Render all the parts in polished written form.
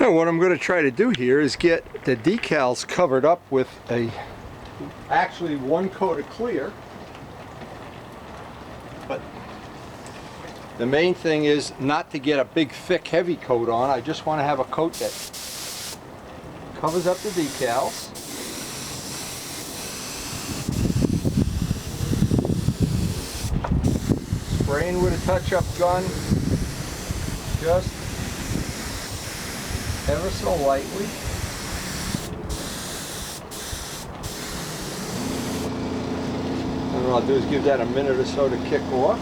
What I'm going to try to do here is get the decals covered up with actually one coat of clear. But the main thing is not to get a big thick heavy coat on. I just want to have a coat that covers up the decals. Spraying with a touch-up gun, just ever so lightly. And what I'll do is give that a minute or so to kick off.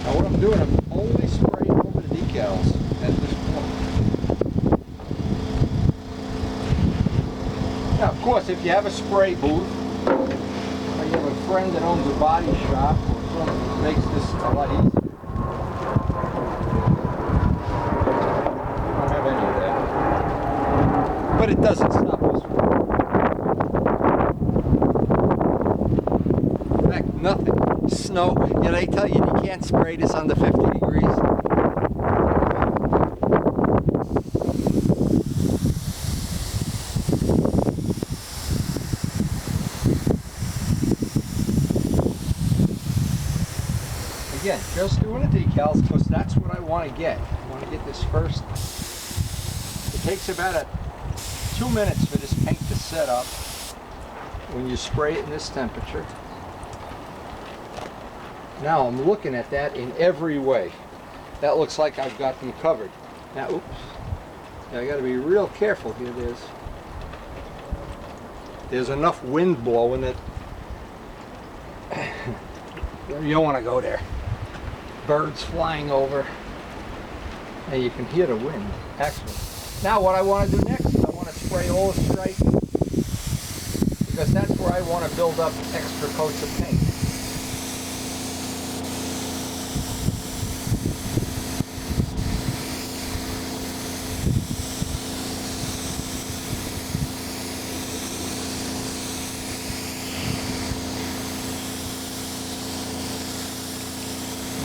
Now what I'm doing, I'm only spraying over the decals at this point. Now of course, if you have a spray booth, or you have a friend that owns a body shop, or something that makes this a lot easier. I don't have any of that. But it doesn't stop us from. In fact, nothing. Snow, you know, they tell you can't spray this under 50 degrees. Again, just doing the decals because that's what I want to get. I want to get this first. It takes about 2 minutes for this paint to set up when you spray it in this temperature. Now I'm looking at that in every way. That looks like I've got them covered. Now, oops. Now, I got to be real careful here. There's enough wind blowing that you don't want to go there. Birds flying over, and you can hear the wind. Excellent. Now what I want to do next is I want to spray all the stripe because that's where I want to build up extra coats of paint.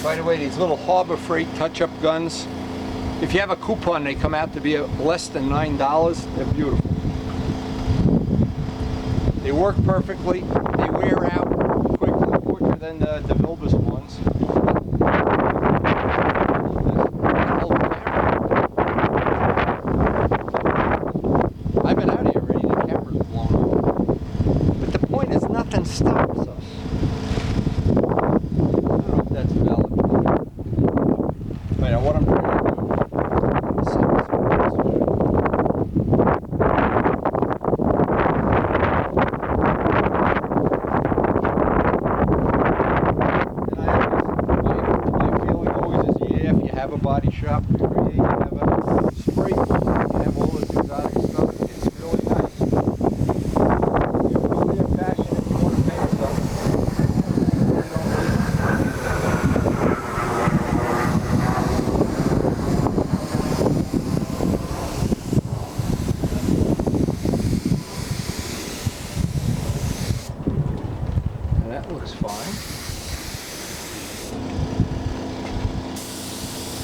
By the way, these little Harbor Freight touch-up guns, if you have a coupon, they come out to be less than $9. They're beautiful. They work perfectly. They wear out quicker than the Vilbus ones. I've been out here already. The camera's blown up. But the point is, nothing stops us. I don't know if that's valid. Now what I'm trying to do is set this up. And my feeling always is, yeah, if you have a body shop, or you have a spray booth, you have all this exotic stuff, it's really nice. You're really a passion if you want to paint stuff. That looks fine.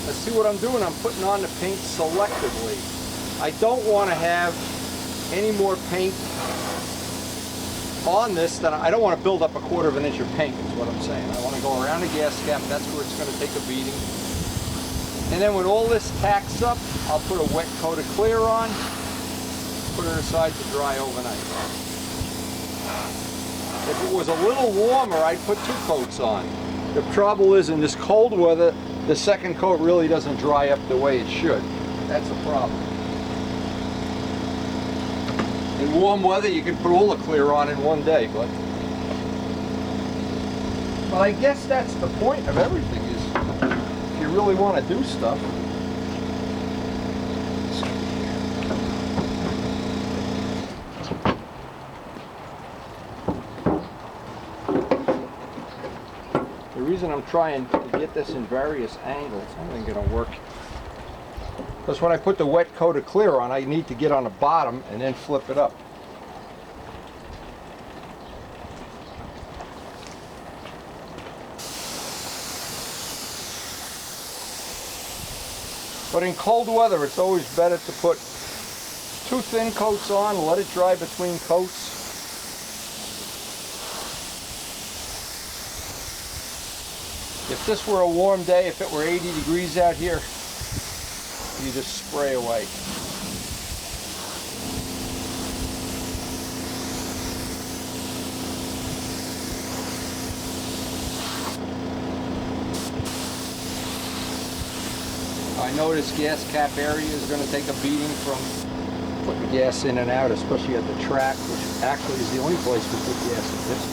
Let's see what I'm doing. I'm putting on the paint selectively. I don't want to have any more paint on this than I don't want to build up a 1/4 inch of paint is what I'm saying. I want to go around the gas cap. That's where it's going to take a beating. And then when all this tacks up, I'll put a wet coat of clear on, put it aside to dry overnight. If it was a little warmer, I'd put 2 coats on. The trouble is, in this cold weather, the second coat really doesn't dry up the way it should. That's a problem. In warm weather, you can put all the clear on in one day, but I guess that's the point of everything is if you really want to do stuff. The reason I'm trying to get this in various angles. Only going to work. Because when I put the wet coat of clear on, I need to get on the bottom and then flip it up. But in cold weather, it's always better to put 2 thin coats on, let it dry between coats. If this were a warm day, if it were 80 degrees out here, you just spray away. I know this gas cap area is going to take a beating from putting gas in and out, especially at the track, which actually is the only place we put gas in this.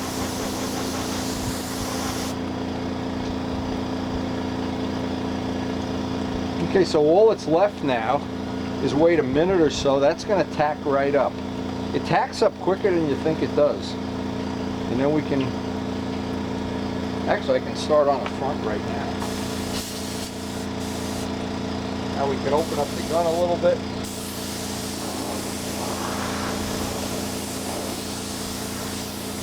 Okay, so all that's left now is wait a minute or so. That's going to tack right up. It tacks up quicker than you think it does. And then we can, actually I can start on the front right now. Now we can open up the gun a little bit.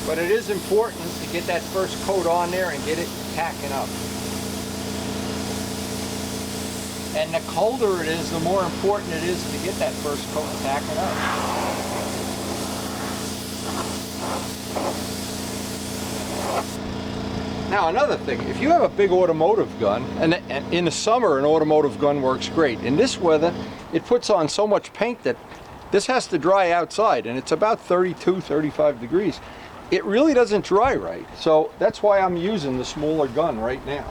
But it is important to get that first coat on there and get it tacking up. And the colder it is, the more important it is to get that first coat tacking up. Now another thing, if you have a big automotive gun, and in the summer an automotive gun works great. In this weather, it puts on so much paint that this has to dry outside, and it's about 32, 35 degrees. It really doesn't dry right, so that's why I'm using the smaller gun right now.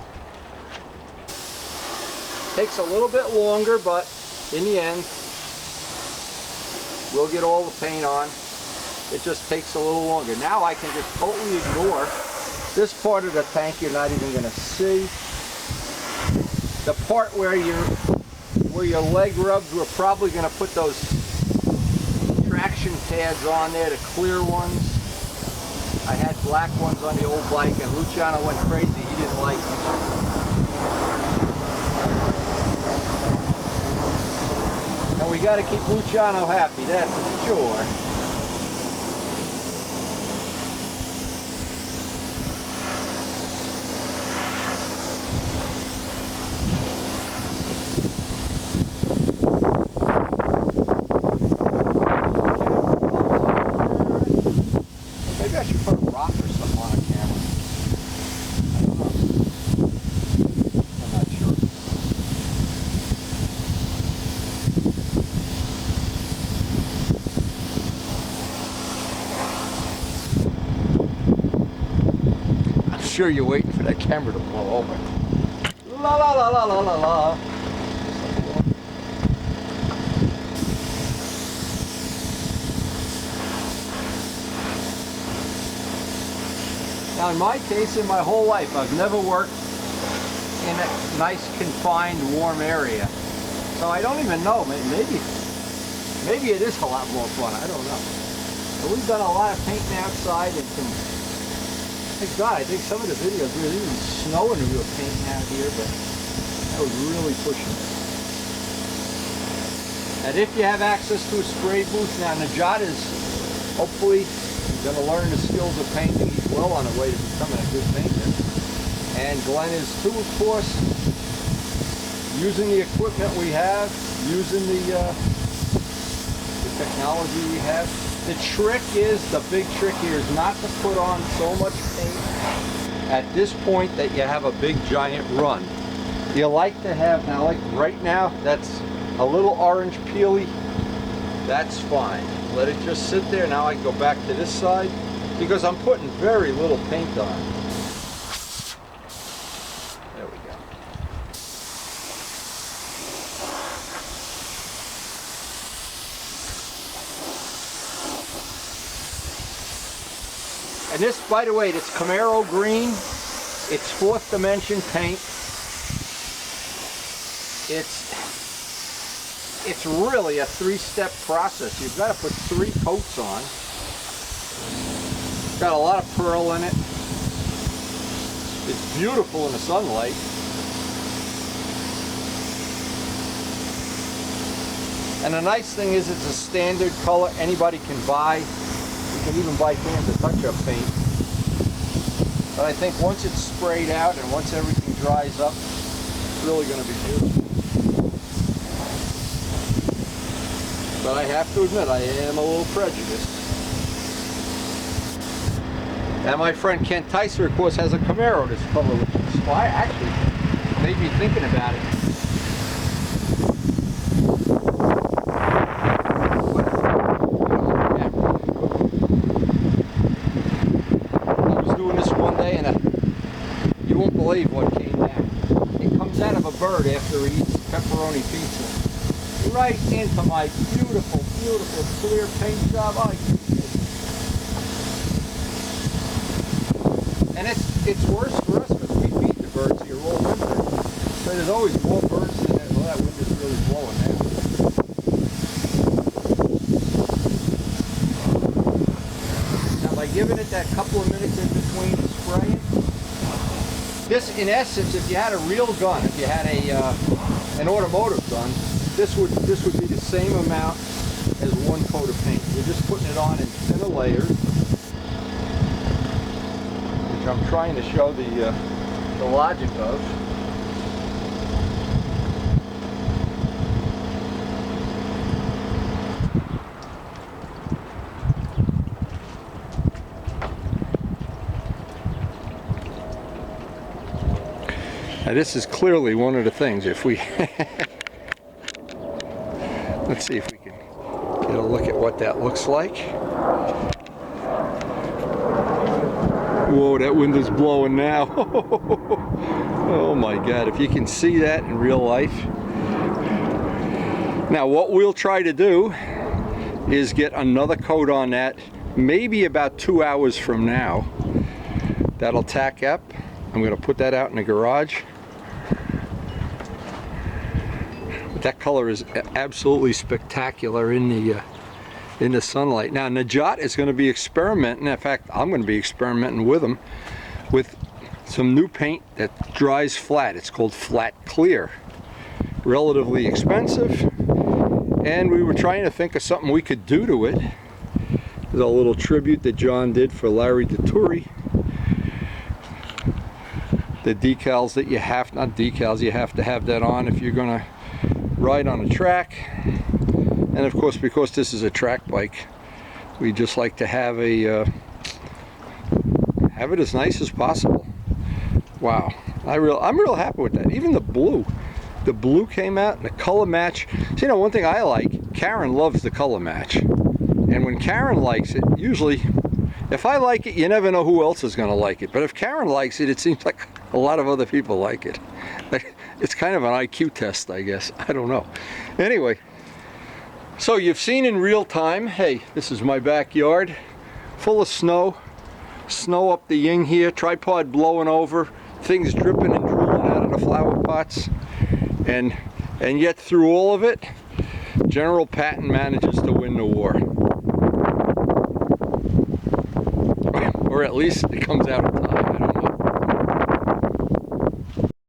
Takes a little bit longer, but in the end, we'll get all the paint on. It just takes a little longer. Now I can just totally ignore this part of the tank. You're not even going to see. The part where your leg rubs, we're probably going to put those traction pads on there, the clear ones. I had black ones on the old bike, and Luciano went crazy. He didn't like them. And we got to keep Luciano happy, that's for sure. Maybe I should put a rock or something on a camera. I don't know. I'm not sure. I'm sure you're waiting for that camera to blow over. La la la la la la la. Now in my case, in my whole life, I've never worked in a nice, confined, warm area. So I don't even know, maybe it is a lot more fun, I don't know. But we've done a lot of painting outside, and thank God, I think some of the videos, we were even snowing and we were painting out here, but that was really pushing it. And if you have access to a spray booth, now Najat is hopefully going to learn the skills of painting. He's well on the way to becoming a good painter. And Glenn is too, of course, using the equipment we have, using the technology we have. The trick is, the big trick here is not to put on so much paint at this point that you have a big giant run. You like to have, now like right now, that's a little orange peely, that's fine. Let it just sit there. Now I go back to this side because I'm putting very little paint on. There we go. And this, by the way, this Camaro green, it's 4th dimension paint. It's really a 3-step process. You've got to put 3 coats on. It's got a lot of pearl in it. It's beautiful in the sunlight. And the nice thing is it's a standard color anybody can buy. You can even buy cans of touch-up paint. But I think once it's sprayed out and once everything dries up, it's really going to be beautiful. But I have to admit, I am a little prejudiced. And my friend Kent Tyser, of course, has a Camaro this color, which is why actually made me thinking about it. I was doing this one day, and you won't believe what came back. It comes out of a bird after he eats pepperoni pizza. Right into my beautiful, beautiful clear paint job. And it's worse for us because we feed the birds here all winter. So there's always more birds in there. Well, that wind is really blowing now. Now by giving it that couple of minutes in between spraying, this in essence, if you had a real gun, if you had an automotive gun, this would be the same amount as one coat of paint. You're just putting it on in thinner layers, which I'm trying to show the logic of. Now this is clearly one of the things, if we let's see if we can get a look at what that looks like. Whoa, that wind is blowing now. Oh my God, if you can see that in real life. Now what we'll try to do is get another coat on that, maybe about 2 hours from now. That'll tack up. I'm going to put that out in the garage. That color is absolutely spectacular in the sunlight. Now Najat is going to be experimenting. In fact, I'm going to be experimenting with him with some new paint that dries flat. It's called Flat Clear. Relatively expensive, and we were trying to think of something we could do to it. There's a little tribute that John did for Larry DeTuri. The decals that you have, not decals, you have to have that on if you're going to ride on a track. And of course, because this is a track bike, we just like to have it as nice as possible. Wow, I'm real happy with that. Even the blue came out, and the color match. So, you know, one thing I like, Karen loves the color match, and when Karen likes it, usually if I like it, you never know who else is going to like it. But if Karen likes it, it seems like a lot of other people like it. It's kind of an IQ test, I guess. I don't know. Anyway, so you've seen in real time, hey, this is my backyard, full of snow. Snow up the yin here, tripod blowing over, things dripping and drooling out of the flower pots. And yet through all of it, General Patton manages to win the war. Or at least it comes out on top.